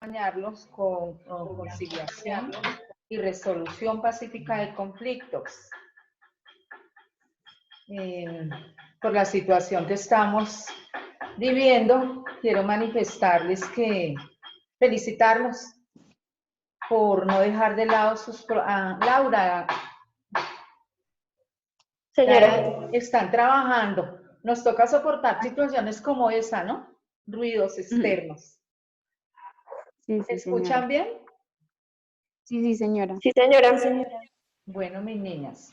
acompañarlos con conciliación y resolución pacífica de conflictos. Por la situación que estamos viviendo, quiero manifestarles que felicitarlos por no dejar de lado Laura, señora, están trabajando. Nos toca soportar situaciones como esa, ¿no? Ruidos externos. Sí, ¿Se escuchan bien? Sí, sí, señora. sí, señora. Bueno, mis niñas,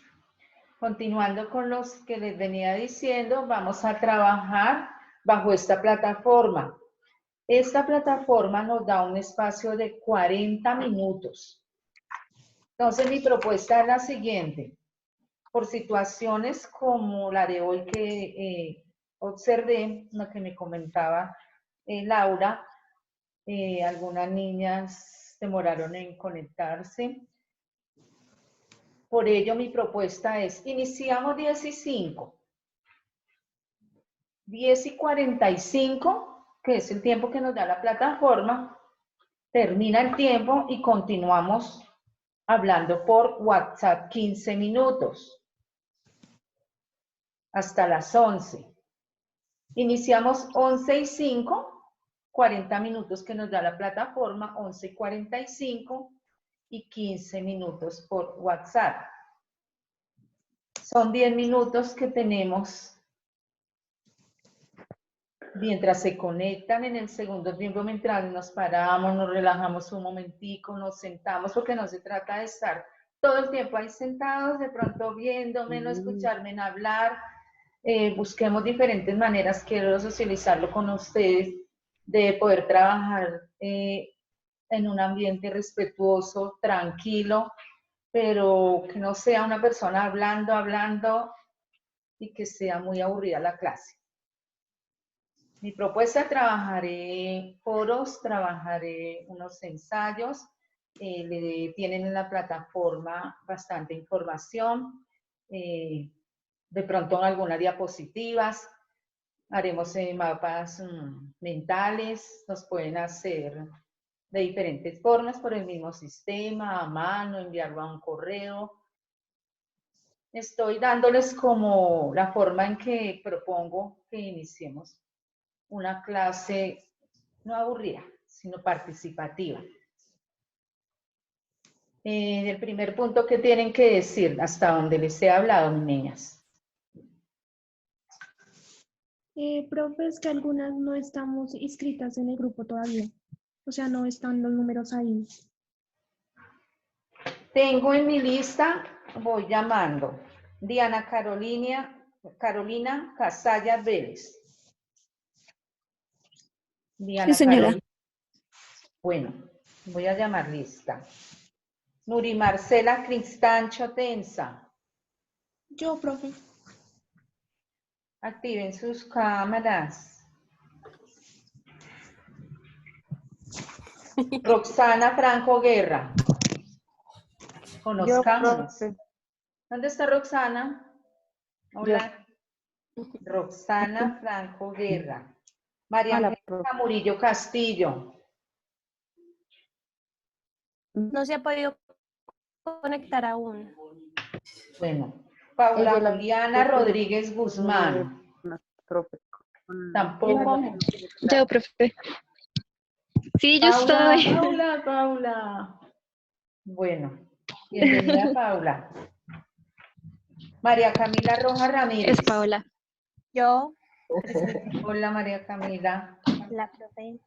continuando con los que les venía diciendo, vamos a trabajar bajo esta plataforma. Esta plataforma nos da un espacio de 40 minutos. Entonces, mi propuesta es la siguiente. Por situaciones como la de hoy que observé, lo que me comentaba Laura, algunas niñas demoraron en conectarse. Por ello, mi propuesta es, iniciamos 10 y 5. 10 y 45, que es el tiempo que nos da la plataforma, termina el tiempo y continuamos hablando por WhatsApp 15 minutos. Hasta las 11. Iniciamos 11 y 5, 40 minutos que nos da la plataforma, 11 y 45 y 15 minutos por WhatsApp. Son 10 minutos que tenemos mientras se conectan en el segundo tiempo, mientras nos paramos, nos relajamos un momentico, nos sentamos, porque no se trata de estar todo el tiempo ahí sentados, de pronto viéndome, no escucharme en hablar. Busquemos diferentes maneras, quiero socializarlo con ustedes, de poder trabajar en un ambiente respetuoso, tranquilo, pero que no sea una persona hablando y que sea muy aburrida la clase. Mi propuesta, trabajaré foros, trabajaré unos ensayos, tienen en la plataforma bastante información, de pronto algunas diapositivas, haremos mapas mentales, nos pueden hacer de diferentes formas por el mismo sistema, a mano, enviarlo a un correo. Estoy dándoles como la forma en que propongo que iniciemos una clase no aburrida, sino participativa. El primer punto que tienen que decir, hasta donde les he hablado, mis niñas. Profe, es que algunas no estamos inscritas en el grupo todavía. O sea, no están los números ahí. Tengo en mi lista, voy llamando, Diana Carolina Casalla Vélez. Diana, Sí, señora. Carolina. Bueno, voy a llamar lista. Nuri Marcela Cristancho Tensa. Yo, profe. Activen sus cámaras. Roxana Franco Guerra. Conozcámonos. ¿Dónde está Roxana? Hola. Roxana Franco Guerra. María Angélica Murillo Castillo. No se ha podido conectar aún. Bueno, Paula Juliana Rodríguez Guzmán. Tampoco. Yo, profe. Sí, yo estoy. Paula. Bueno, bienvenida Paula. María Camila Rojas Ramírez. Es Paola. Yo. Hola María Camila. La profe.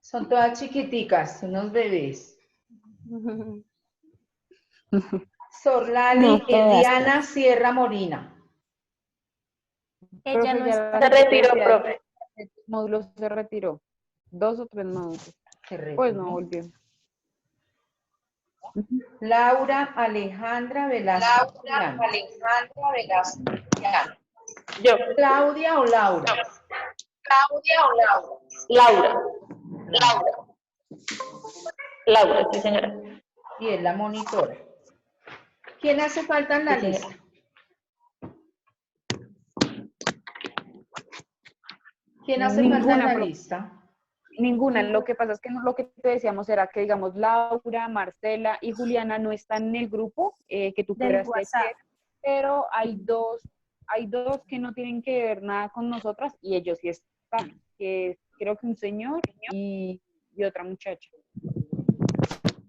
Son todas chiquiticas, unos bebés. Sorlali Eliana Sierra Molina. Ella no está. Se retiró, profe. El módulo se retiró. 2 o 3 módulos. Pues no volvió. Laura Alejandra Velasco. Yo. ¿Claudia o Laura? Laura, sí, señora. Y es la monitora. ¿Quién hace falta en la lista? ¿Quién hace falta en la lista? Ninguna. Lo que pasa es que lo que te decíamos era que, digamos, Laura, Marcela y Juliana no están en el grupo que tú Del quieras WhatsApp. tener, pero hay dos que no tienen que ver nada con nosotras y ellos sí están, que es, creo que un señor y otra muchacha.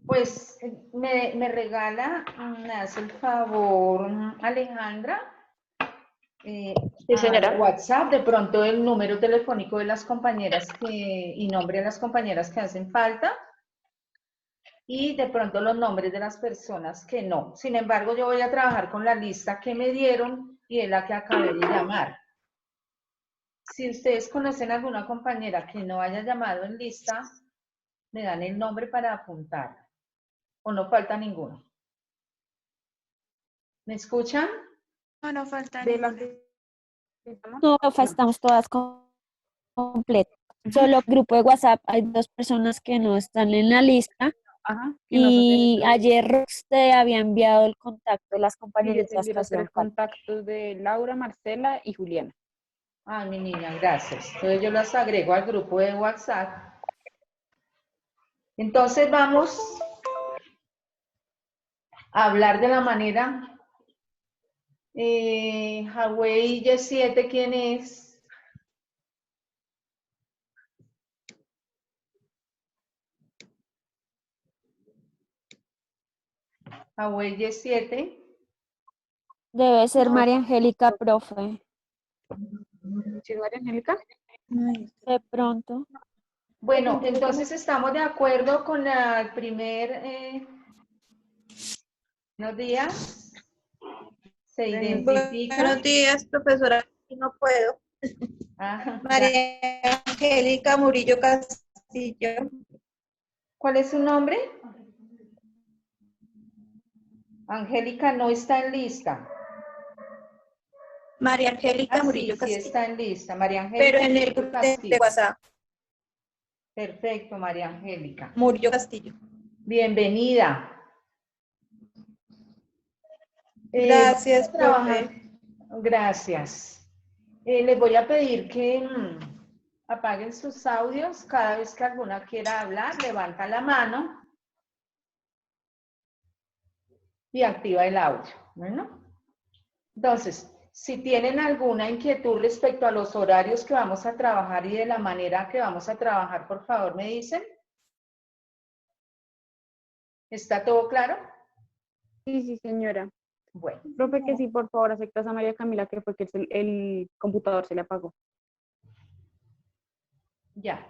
Pues me regala, me hace el favor, Alejandra, Sí, al señora. WhatsApp, de pronto el número telefónico de las compañeras y nombre de las compañeras que hacen falta y de pronto los nombres de las personas que no. Sin embargo, yo voy a trabajar con la lista que me dieron y es la que acabé de llamar. Si ustedes conocen alguna compañera que no haya llamado en lista, me dan el nombre para apuntar. ¿O no falta ninguno? ¿Me escuchan? No falta De las ninguna. que llaman, No, no. estamos todas completas. Ujú. Solo grupo de WhatsApp hay 2 personas que no están en la lista Ajá, que no son y ayer Rox te había enviado el contacto de las sí, yo te compañeritas envié que los hacían 3 falta. contactos de Laura, Marcela y Juliana. Ay, mi niña, gracias. Entonces yo las agrego al grupo de WhatsApp. Entonces vamos a hablar de la manera. Huawei Y7, ¿quién es? Huawei Y7. Debe ser No, María Angélica, profe. ¿sí, María Angélica? De pronto. Bueno, entonces estamos de acuerdo con el primer. Buenos días. Se identifica. Buenos días, profesora. No puedo. Ah, María Angélica Murillo Castillo. ¿cuál es su nombre? Angélica no está en lista. María Angélica Sí, Murillo sí Castillo. está en lista. María Angélica Pero en el Murillo grupo de Castillo. WhatsApp. Perfecto, María Angélica. Murillo Castillo. Bienvenida. Gracias, Vamos a trabajar. profe. Gracias. Les voy a pedir que apaguen sus audios. Cada vez que alguna quiera hablar, levanta la mano y activa el audio. Bueno, entonces, si tienen alguna inquietud respecto a los horarios que vamos a trabajar y de la manera que vamos a trabajar, por favor, me dicen. ¿Está todo claro? Sí, señora. Bueno. Profe, que sí, por favor, aceptas a María Camila, que fue que el computador se le apagó. Ya.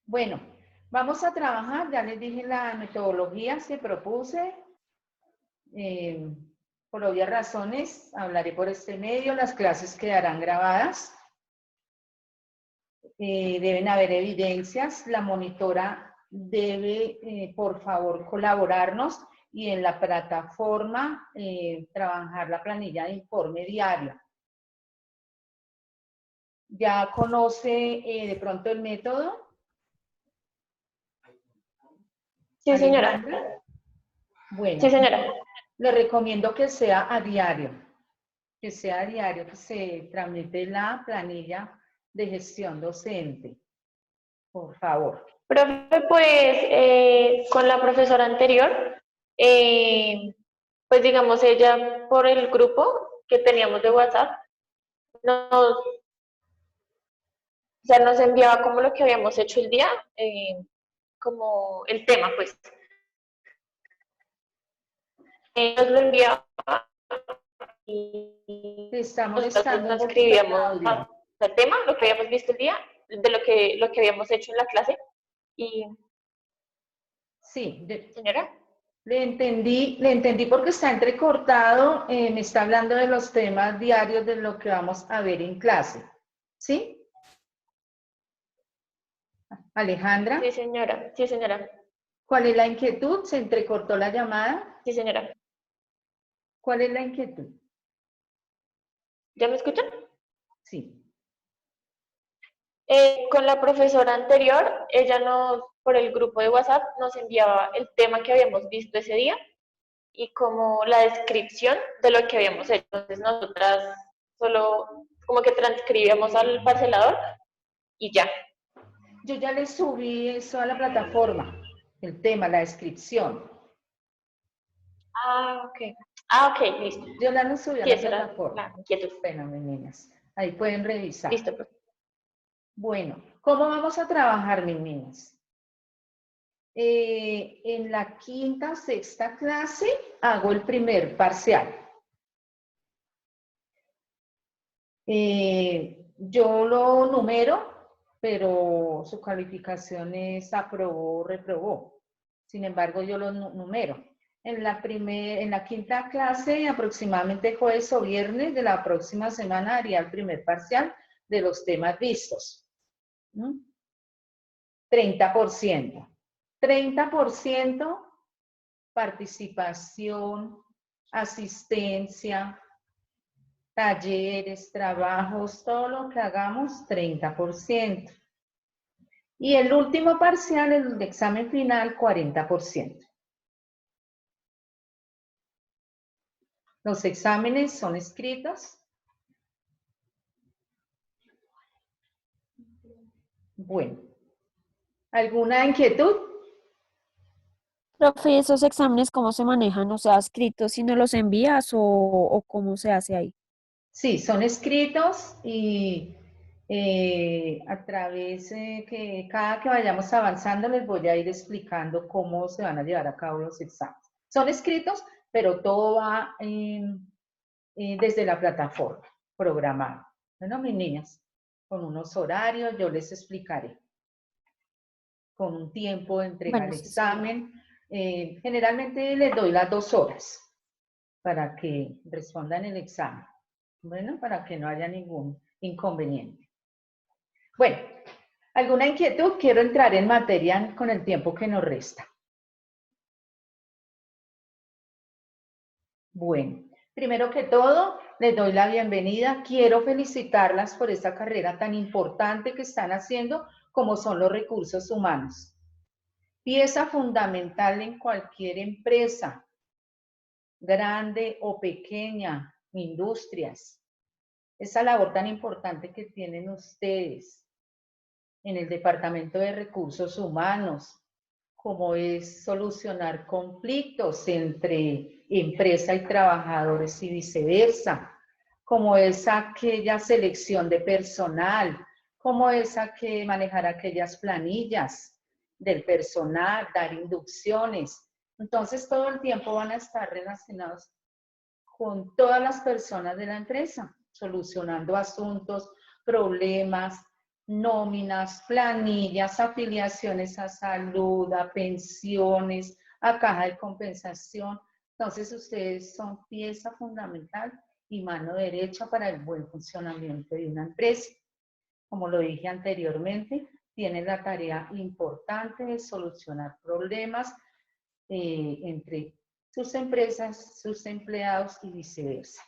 Bueno, vamos a trabajar, ya les dije la metodología que propuse. Por obvias razones, hablaré por este medio, las clases quedarán grabadas. Deben haber evidencias, la monitora debe, por favor, colaborarnos y en la plataforma trabajar la planilla de informe diario. ¿Ya conoce de pronto el método? Sí, señora. Alejandra. Bueno, Sí, señora. le recomiendo que sea a diario, que se tramite la planilla de gestión docente, por favor. Profe, pues con la profesora anterior, pues digamos ella por el grupo que teníamos de WhatsApp, o sea, nos enviaba como lo que habíamos hecho el día, como el tema, pues. Nos lo enviaba y Te está nosotros molestando un poquito el transcribíamos audio. el tema, lo que habíamos visto el día, de lo que habíamos hecho en la clase. Y, Sí, señora, le entendí porque está entrecortado, me está hablando de los temas diarios de lo que vamos a ver en clase. ¿Sí? Alejandra, sí, señora, sí, señora, ¿cuál es la inquietud? ¿Se entrecortó la llamada? sí, señora. ¿Cuál es la inquietud? ¿Ya me escuchan? Sí. Con la profesora anterior, ella nos, por el grupo de WhatsApp, nos enviaba el tema que habíamos visto ese día y como la descripción de lo que habíamos hecho. Entonces nosotras solo como que transcribíamos al parcelador y ya. Yo ya le subí eso a la plataforma, el tema, la descripción. Ok, listo. Yo la subí a Sí, la esa era plataforma. la inquietud. Bueno, mis niñas, ahí pueden revisar. Listo, profe. Bueno, ¿cómo vamos a trabajar, mis niñas? En la quinta o sexta clase hago el primer parcial. Yo lo numero, pero su calificación es aprobó o reprobó. Sin embargo, yo lo numero. En la quinta clase, aproximadamente jueves o viernes de la próxima semana, haría el primer parcial de los temas vistos. 30%. 30% participación, asistencia, talleres, trabajos, todo lo que hagamos, 30%. Y el último parcial, el examen final, 40%. Los exámenes son escritos. Bueno, ¿alguna inquietud? Profe, ¿y esos exámenes cómo se manejan? O sea, escritos si no los envías o cómo se hace ahí. Sí, son escritos y a través que cada que vayamos avanzando les voy a ir explicando cómo se van a llevar a cabo los exámenes. Son escritos, pero todo va desde la plataforma programado. Bueno, mis niñas, con unos horarios yo les explicaré. Con un tiempo de entrega Bueno, al sí, examen. Generalmente les doy las 2 horas para que respondan el examen. Bueno, para que no haya ningún inconveniente. Bueno, ¿alguna inquietud? Quiero entrar en materia con el tiempo que nos resta. Bueno, primero que todo, les doy la bienvenida. Quiero felicitarlas por esta carrera tan importante que están haciendo, como son los recursos humanos. Pieza fundamental en cualquier empresa, grande o pequeña, industrias. Esa labor tan importante que tienen ustedes en el Departamento de Recursos Humanos, como es solucionar conflictos entre empresa y trabajadores y viceversa, como es aquella selección de personal, como es manejar aquellas planillas del personal, dar inducciones. Entonces, todo el tiempo van a estar relacionados con todas las personas de la empresa, solucionando asuntos, problemas, nóminas, planillas, afiliaciones a salud, a pensiones, a caja de compensación. Entonces, ustedes son pieza fundamental y mano derecha para el buen funcionamiento de una empresa. Como lo dije anteriormente, tienen la tarea importante de solucionar problemas entre sus empresas, sus empleados y viceversa.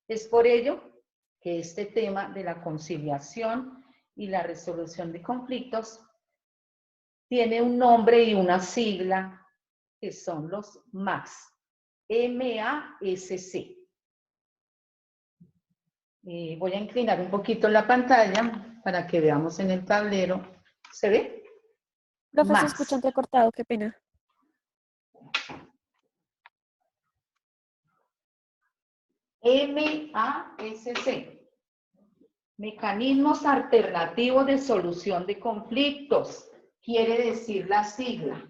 Es por ello que este tema de la conciliación y la resolución de conflictos tiene un nombre y una sigla que son los MASC. M-A-S-C. Voy a inclinar un poquito la pantalla para que veamos en el tablero. ¿Se ve? Profe, se MASC. escucha entrecortado, qué pena. MASC. Mecanismos alternativos de solución de conflictos. Quiere decir la sigla.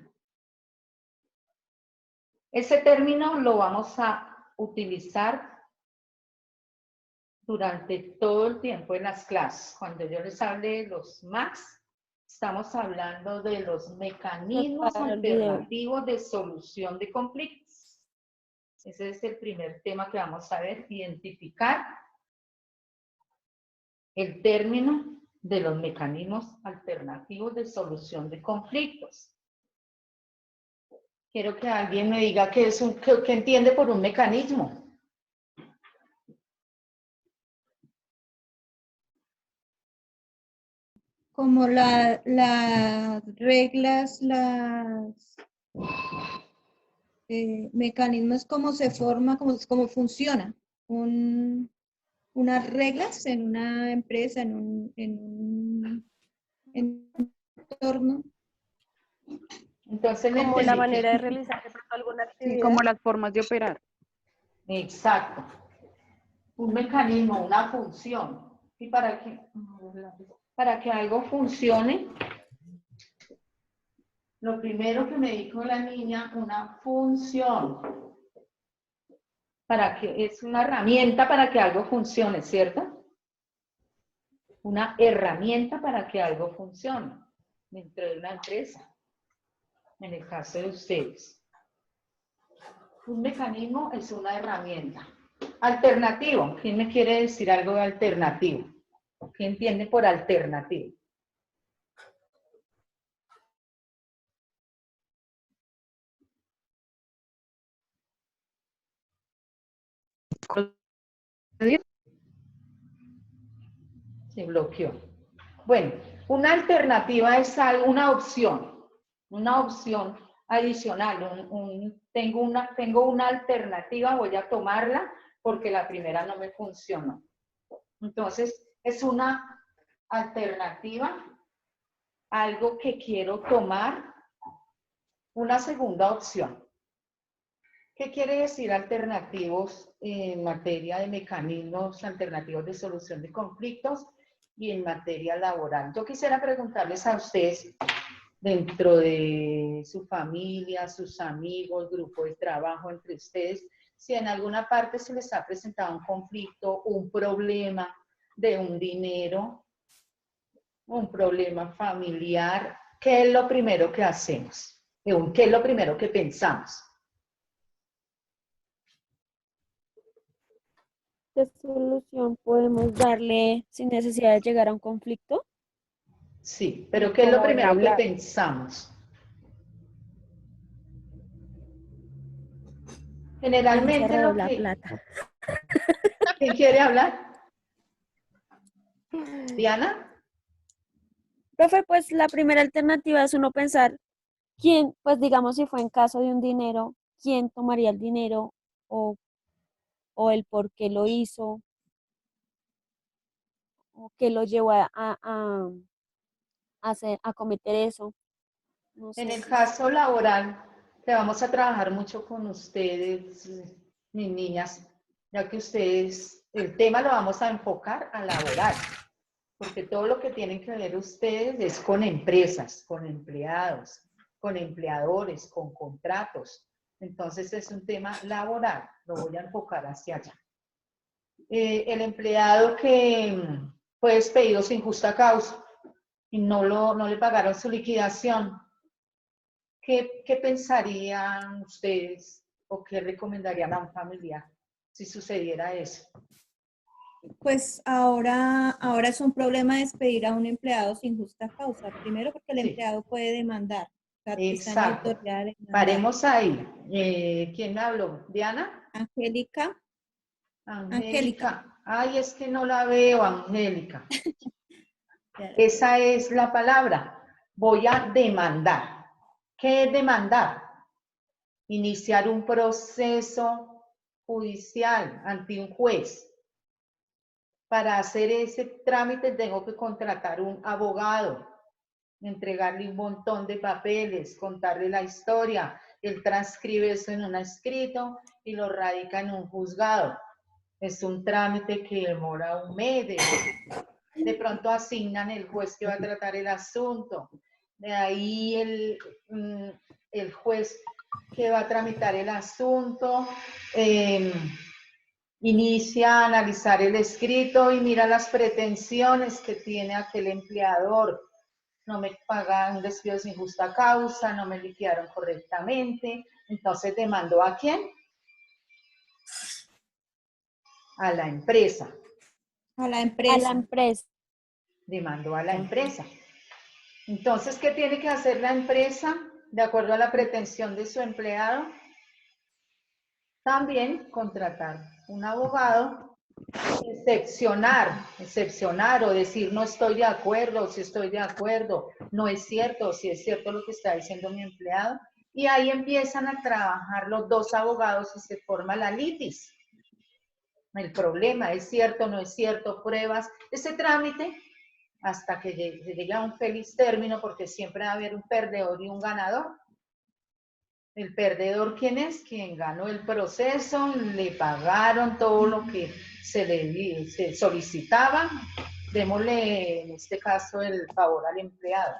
Ese término lo vamos a utilizar durante todo el tiempo en las clases. Cuando yo les hable de los MASC, estamos hablando de los mecanismos Para el video. alternativos de solución de conflictos. Ese es el primer tema que vamos a ver, identificar el término de los mecanismos alternativos de solución de conflictos. Quiero que alguien me diga qué entiende por un mecanismo. Como las reglas, mecanismos, cómo se forma, cómo funciona unas reglas en una empresa, en entorno. Entonces, Como la entendí que- manera de realizar de pronto alguna Sí, actividad. como las formas de operar. Exacto. Un mecanismo, una función. Y para que algo funcione, lo primero que me dijo la niña, una función. Para que es una herramienta para que algo funcione, ¿cierto? Una herramienta para que algo funcione dentro de una empresa. En el caso de ustedes. Un mecanismo es una herramienta. Alternativo. ¿Quién me quiere decir algo de alternativo? ¿Qué entiende por alternativo? Se bloqueó. Bueno, una alternativa es una opción adicional. Tengo una alternativa, voy a tomarla porque la primera no me funcionó. Entonces, es una alternativa, algo que quiero tomar, una segunda opción. ¿Qué quiere decir alternativos en materia de mecanismos alternativos de solución de conflictos y en materia laboral? Yo quisiera preguntarles a ustedes, dentro de su familia, sus amigos, grupo de trabajo entre ustedes, si en alguna parte se les ha presentado un conflicto, un problema de un dinero, un problema familiar, ¿qué es lo primero que hacemos? ¿Qué es lo primero que pensamos? ¿Qué solución podemos darle sin necesidad de llegar a un conflicto? Sí, pero ¿qué es lo Como en primero que hablar. pensamos? Generalmente Encerrado lo la que... plata. ¿Quién quiere hablar? ¿Diana? Profe, pues la primera alternativa es uno pensar quién, pues digamos si fue en caso de un dinero, quién tomaría el dinero o, o el por qué lo hizo o qué lo llevó a cometer eso. No En sé el si caso laboral, que vamos a trabajar mucho con ustedes, mis niñas, ya que ustedes, el tema lo vamos a enfocar a laboral, porque todo lo que tienen que ver ustedes es con empresas, con empleados, con empleadores, con contratos. Entonces es un tema laboral, lo voy a enfocar hacia allá. El empleado que fue despedido sin justa causa y no le pagaron su liquidación, ¿qué pensarían ustedes o qué recomendarían a un familiar si sucediera eso? Pues ahora es un problema despedir a un empleado sin justa causa. Primero porque el Sí. empleado puede demandar. O sea, está en Exacto. autoridad de demandar. Paremos ahí. ¿Quién me habló? ¿Diana? Angélica. Angélica. Ay, es que no la veo, Angélica. Esa es la palabra. Voy a demandar. ¿Qué es demandar? Iniciar un proceso judicial ante un juez. Para hacer ese trámite tengo que contratar un abogado, entregarle un montón de papeles, contarle la historia. Él transcribe eso en un escrito y lo radica en un juzgado. Es un trámite que demora un mes. De pronto asignan el juez que va a tratar el asunto. De ahí el juez que va a tramitar el asunto inicia a analizar el escrito y mira las pretensiones que tiene aquel empleador. No me pagan un despido sin justa causa, no me liquidaron correctamente. Entonces demandó ¿a quién? A la empresa. A la a empresa. la empresa. Demandó a la empresa. Entonces, ¿qué tiene que hacer la empresa de acuerdo a la pretensión de su empleado? También contratar un abogado, excepcionar o decir no estoy de acuerdo, si estoy de acuerdo, no es cierto, si es cierto lo que está diciendo mi empleado. Y ahí empiezan a trabajar los dos abogados y se forma la litis. El problema, ¿es cierto, no es cierto? Pruebas. Ese trámite hasta que llegue a un feliz término, porque siempre va a haber un perdedor y un ganador. El perdedor, ¿quién es? Quien ganó el proceso, le pagaron todo lo que se solicitaba. Démosle, en este caso, el favor al empleado.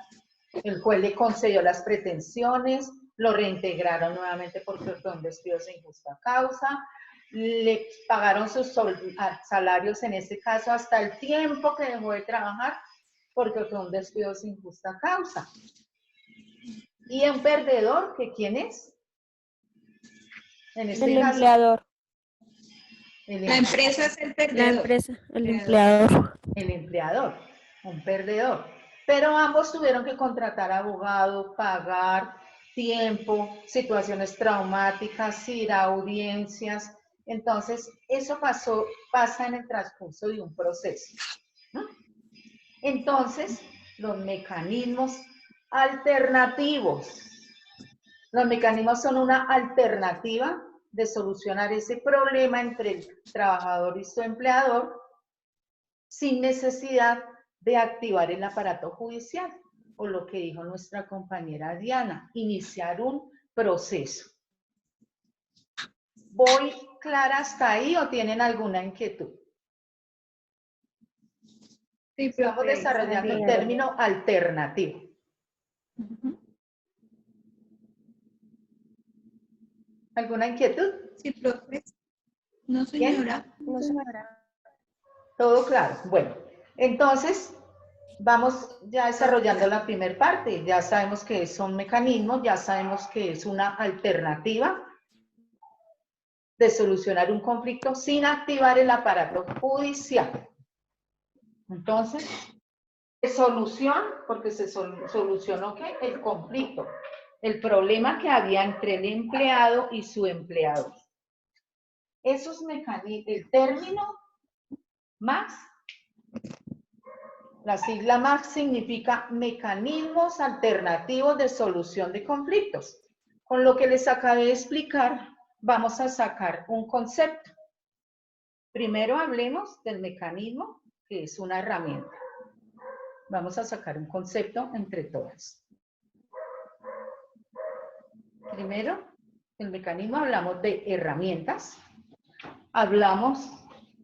El juez le concedió las pretensiones, lo reintegraron nuevamente porque fue un despido sin justa causa, le pagaron sus salarios, en este caso, hasta el tiempo que dejó de trabajar porque fue un despido sin justa causa. Y un perdedor, ¿que quién es? En este El caso, empleador. La empresa es el La perdedor. empresa, el empleador. El empleador, un perdedor. Pero ambos tuvieron que contratar abogado, pagar tiempo, situaciones traumáticas, ir a audiencias. Entonces, eso pasa en el transcurso de un proceso, ¿no? Entonces, los mecanismos alternativos. Los mecanismos son una alternativa de solucionar ese problema entre el trabajador y su empleador sin necesidad de activar el aparato judicial, o lo que dijo nuestra compañera Diana, iniciar un proceso. ¿Voy clara hasta ahí o tienen alguna inquietud? Sí, Estamos profe, desarrollando el término alternativo. ¿Alguna inquietud? Sí, profe. No, señora. No, señora. ¿Todo claro? Bueno, entonces vamos ya desarrollando la primera parte. Ya sabemos que son mecanismos, ya sabemos que es una alternativa de solucionar un conflicto sin activar el aparato judicial. Entonces, solución, porque se solucionó ¿qué? El conflicto, el problema que había entre el empleado y su empleador. Esos mecanismos, el término MAX, la sigla MAX significa mecanismos alternativos de solución de conflictos. Con lo que les acabé de explicar, vamos a sacar un concepto. Primero hablemos del mecanismo, que es una herramienta. Vamos a sacar un concepto entre todas. Primero, el mecanismo, hablamos de herramientas, hablamos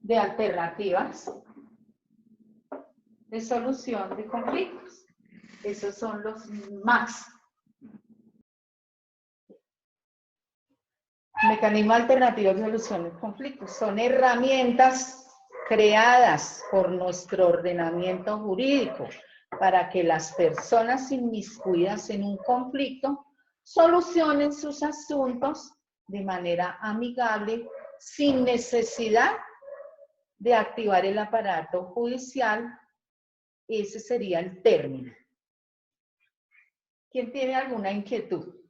de alternativas de solución de conflictos. Esos son los MAX. Mecanismo alternativo de solución de conflictos. Son herramientas creadas por nuestro ordenamiento jurídico para que las personas inmiscuidas en un conflicto solucionen sus asuntos de manera amigable, sin necesidad de activar el aparato judicial. Ese sería el término. ¿Quién tiene alguna inquietud?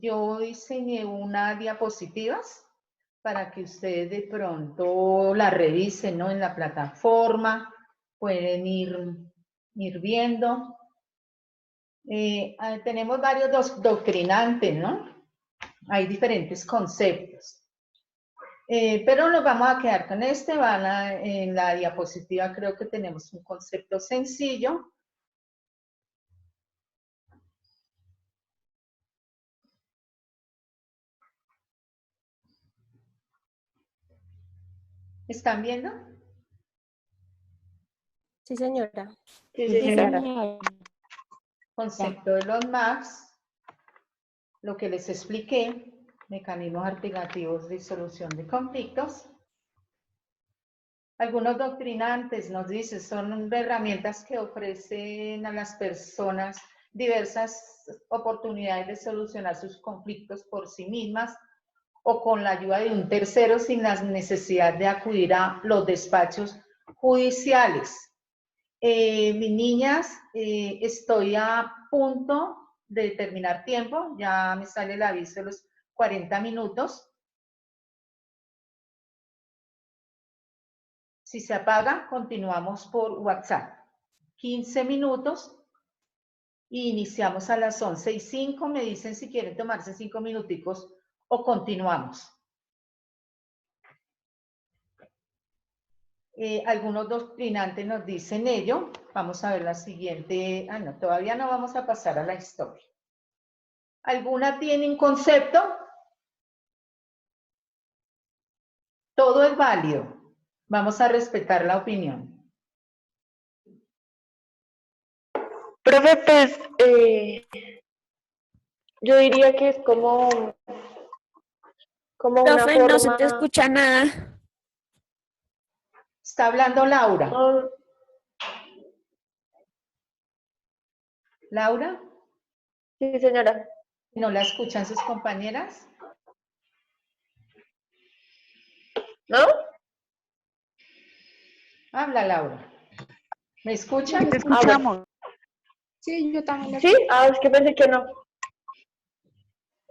Yo diseñé unas diapositivas para que ustedes de pronto la revisen, ¿no? En la plataforma, pueden ir viendo. Tenemos varios doctrinantes, ¿no? Hay diferentes conceptos. Pero nos vamos a quedar con este. En la diapositiva creo que tenemos un concepto sencillo. ¿Están viendo? Sí, señora. Sí, señora. Concepto de los MAX, lo que les expliqué, mecanismos alternativos de solución de conflictos. Algunos doctrinantes nos dicen, son herramientas que ofrecen a las personas diversas oportunidades de solucionar sus conflictos por sí mismas o con la ayuda de un tercero sin la necesidad de acudir a los despachos judiciales. Mis niñas, estoy a punto de terminar tiempo, ya me sale el aviso de los 40 minutos. Si se apaga, continuamos por WhatsApp. 15 minutos y iniciamos a las 11:05. Me dicen si quieren tomarse 5 minuticos o continuamos. Algunos doctrinantes nos dicen ello. Vamos a ver la siguiente. Ah, no, todavía no vamos a pasar a la historia. ¿Alguna tiene un concepto? Todo es válido. Vamos a respetar la opinión. Profe, pues yo diría que es como una Profe, no se te forma. escucha nada. Está hablando Laura. No, ¿Laura? sí, señora. ¿No la escuchan sus compañeras? ¿No? Habla, Laura. ¿Me escuchan? Te Ah, bueno. escuchamos. Sí, yo también la Sí, es que pensé que no.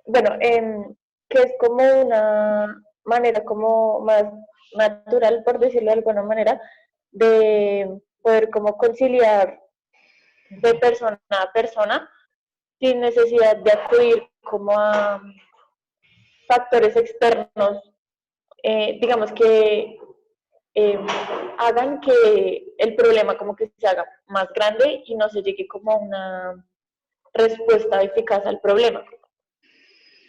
Bueno, que es como una manera como más natural, por decirlo de alguna manera, de poder como conciliar de persona a persona sin necesidad de acudir como a factores externos, digamos que hagan que el problema como que se haga más grande y no se llegue como a una respuesta eficaz al problema.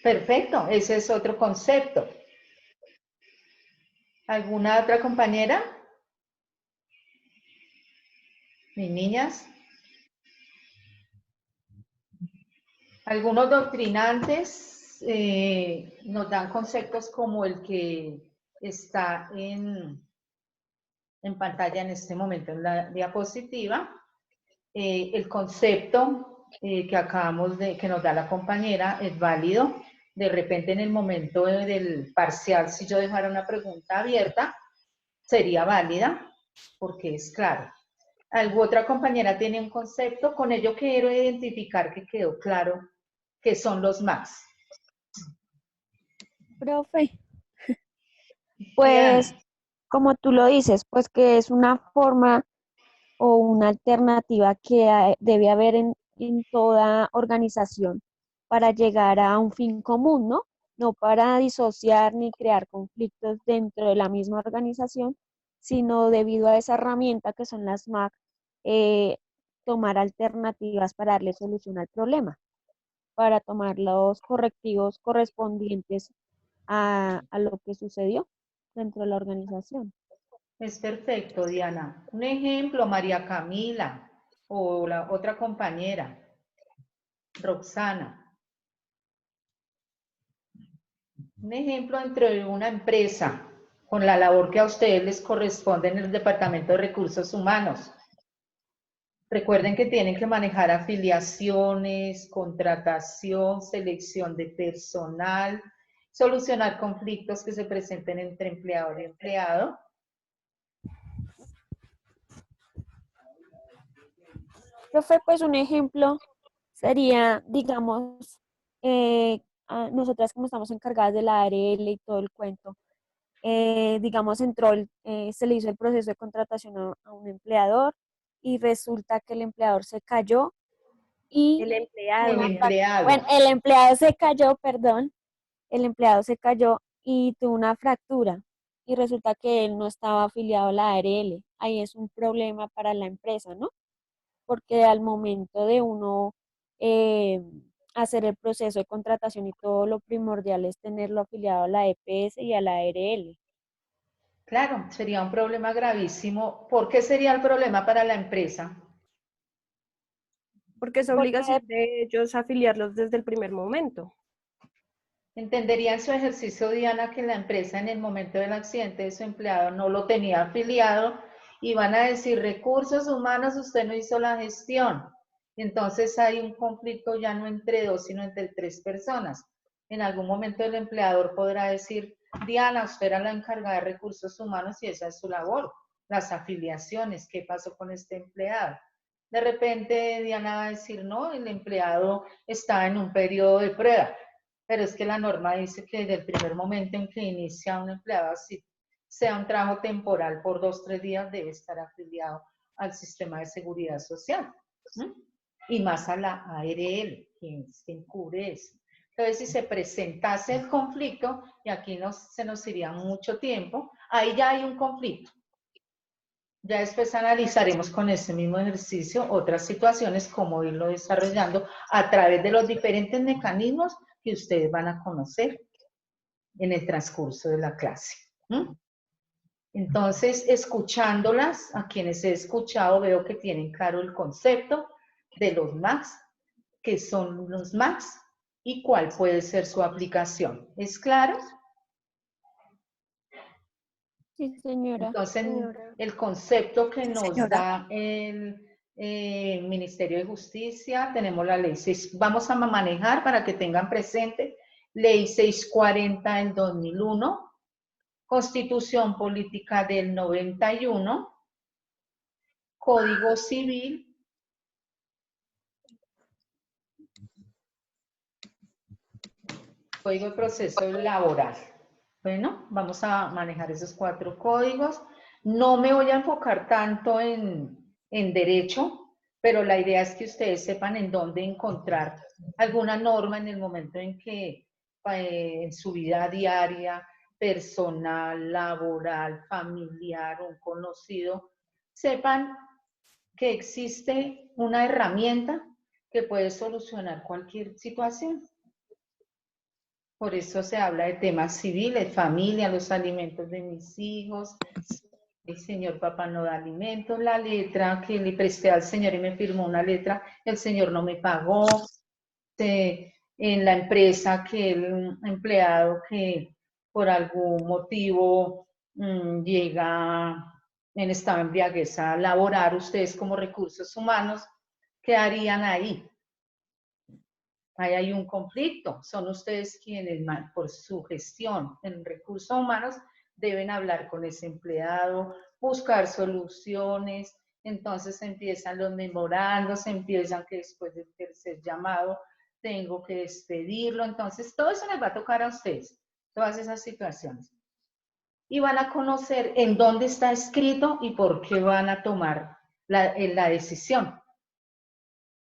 Perfecto, ese es otro concepto. ¿Alguna otra compañera? Mis niñas. Algunos doctrinantes nos dan conceptos como el que está en pantalla en este momento en la diapositiva. El concepto que acabamos de, que nos da la compañera es válido. De repente en el momento del parcial, si yo dejara una pregunta abierta, sería válida porque es claro. ¿Alguna otra compañera tiene un concepto? Con ello quiero identificar que quedó claro que son los MACs. Profe, Diana. pues como tú lo dices, pues que es una forma o una alternativa que debe haber en toda organización para llegar a un fin común, ¿no? No para disociar ni crear conflictos dentro de la misma organización, sino debido a esa herramienta que son las MAC, tomar alternativas para darle solución al problema, para tomar los correctivos correspondientes a lo que sucedió dentro de la organización. Es perfecto, Diana. Un ejemplo, María Camila o la otra compañera, Roxana. Un ejemplo dentro de una empresa con la labor que a ustedes les corresponde en el Departamento de Recursos Humanos. Recuerden que tienen que manejar afiliaciones, contratación, selección de personal, solucionar conflictos que se presenten entre empleador y empleado. Profe, pues un ejemplo sería, digamos, nosotras como estamos encargadas de la ARL y todo el cuento, digamos, se le hizo el proceso de contratación a un empleador y resulta que el empleador se cayó y El empleado. El empleado. bueno, el empleado se cayó, perdón, el empleado se cayó y tuvo una fractura y resulta que él no estaba afiliado a la ARL. Ahí es un problema para la empresa, ¿no? Porque al momento de uno eh, hacer el proceso de contratación y todo, lo primordial es tenerlo afiliado a la EPS y a la ARL. Claro, sería un problema gravísimo. ¿Por qué sería el problema para la empresa? Porque es Porque obligación de ellos afiliarlos desde el primer momento. ¿Entendería en su ejercicio, Diana, que la empresa en el momento del accidente de su empleado no lo tenía afiliado y van a decir recursos humanos, usted no hizo la gestión? Entonces hay un conflicto ya no entre dos, sino entre tres personas. En algún momento el empleador podrá decir, Diana, usted era la encargada de recursos humanos y esa es su labor, las afiliaciones, ¿qué pasó con este empleado? De repente Diana va a decir, no, el empleado está en un periodo de prueba. Pero es que la norma dice que desde el primer momento en que inicia un empleado, así sea un trabajo temporal por 2 o 3 días, debe estar afiliado al sistema de seguridad social. ¿No? Y más a la ARL, quien cubre eso. Entonces, si se presentase el conflicto, y aquí se nos iría mucho tiempo, ahí ya hay un conflicto. Ya después analizaremos con ese mismo ejercicio otras situaciones, cómo irlo desarrollando a través de los diferentes mecanismos que ustedes van a conocer en el transcurso de la clase. Entonces, escuchándolas, a quienes he escuchado, veo que tienen claro el concepto de los MACs, qué son los MACs y cuál puede ser su aplicación. ¿Es claro? Sí, señora. Entonces, el concepto que nos da el Ministerio de Justicia, tenemos la ley 6, vamos a manejar para que tengan presente, ley 640 del 2001, Constitución Política del 91, Código Civil, Código de Proceso Laboral. Bueno, vamos a manejar esos 4 códigos. No me voy a enfocar tanto en derecho, pero la idea es que ustedes sepan en dónde encontrar alguna norma en el momento en que en su vida diaria, personal, laboral, familiar, un conocido, sepan que existe una herramienta que puede solucionar cualquier situación. Por eso se habla de temas civiles, familia, los alimentos de mis hijos, el señor papá no da alimentos, la letra que le presté al señor y me firmó una letra, el señor no me pagó, en la empresa que el empleado que por algún motivo llega en estado de embriaguez a laborar, ustedes como recursos humanos, ¿qué harían ahí? Ahí hay un conflicto, son ustedes quienes por su gestión en recursos humanos deben hablar con ese empleado, buscar soluciones, entonces empiezan los memorandos, empiezan que después del tercer llamado tengo que despedirlo, entonces todo eso les va a tocar a ustedes, todas esas situaciones. Y van a conocer en dónde está escrito y por qué van a tomar la decisión.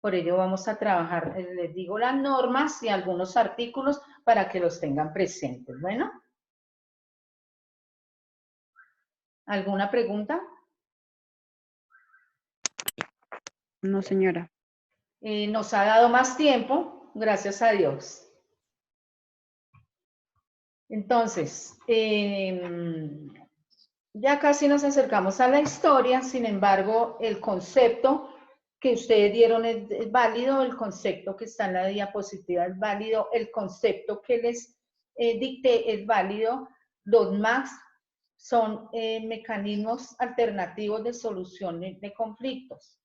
Por ello vamos a trabajar, les digo, las normas y algunos artículos para que los tengan presentes. Bueno. ¿Alguna pregunta? No, señora. Nos ha dado más tiempo, gracias a Dios. Entonces, ya casi nos acercamos a la historia, sin embargo, el concepto que ustedes dieron es válido, el concepto que está en la diapositiva es válido, el concepto que les dicté es válido, los MACs son mecanismos alternativos de solución de conflictos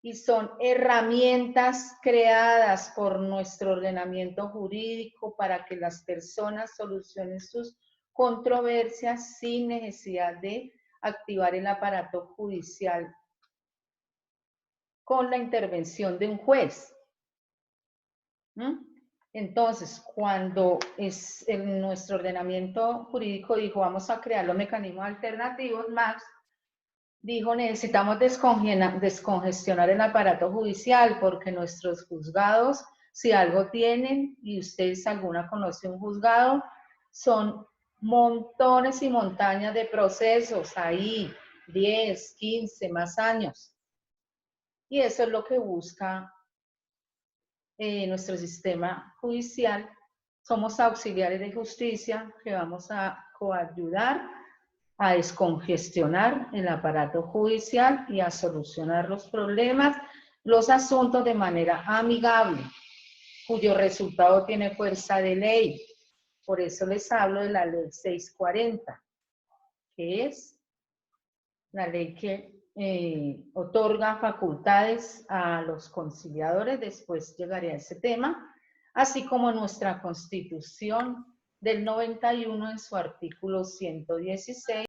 y son herramientas creadas por nuestro ordenamiento jurídico para que las personas solucionen sus controversias sin necesidad de activar el aparato judicial con la intervención de un juez. Entonces, cuando nuestro ordenamiento jurídico dijo vamos a crear los mecanismos alternativos, Max dijo necesitamos descongestionar el aparato judicial porque nuestros juzgados, si algo tienen, y ustedes alguna conoce un juzgado, son montones y montañas de procesos ahí, 10, 15, más años. Y eso es lo que busca nuestro sistema judicial. Somos auxiliares de justicia que vamos a coayudar a descongestionar el aparato judicial y a solucionar los problemas, los asuntos de manera amigable, cuyo resultado tiene fuerza de ley. Por eso les hablo de la ley 640, que es la ley que otorga facultades a los conciliadores, después llegaré a ese tema, así como nuestra Constitución del 91 en su artículo 116,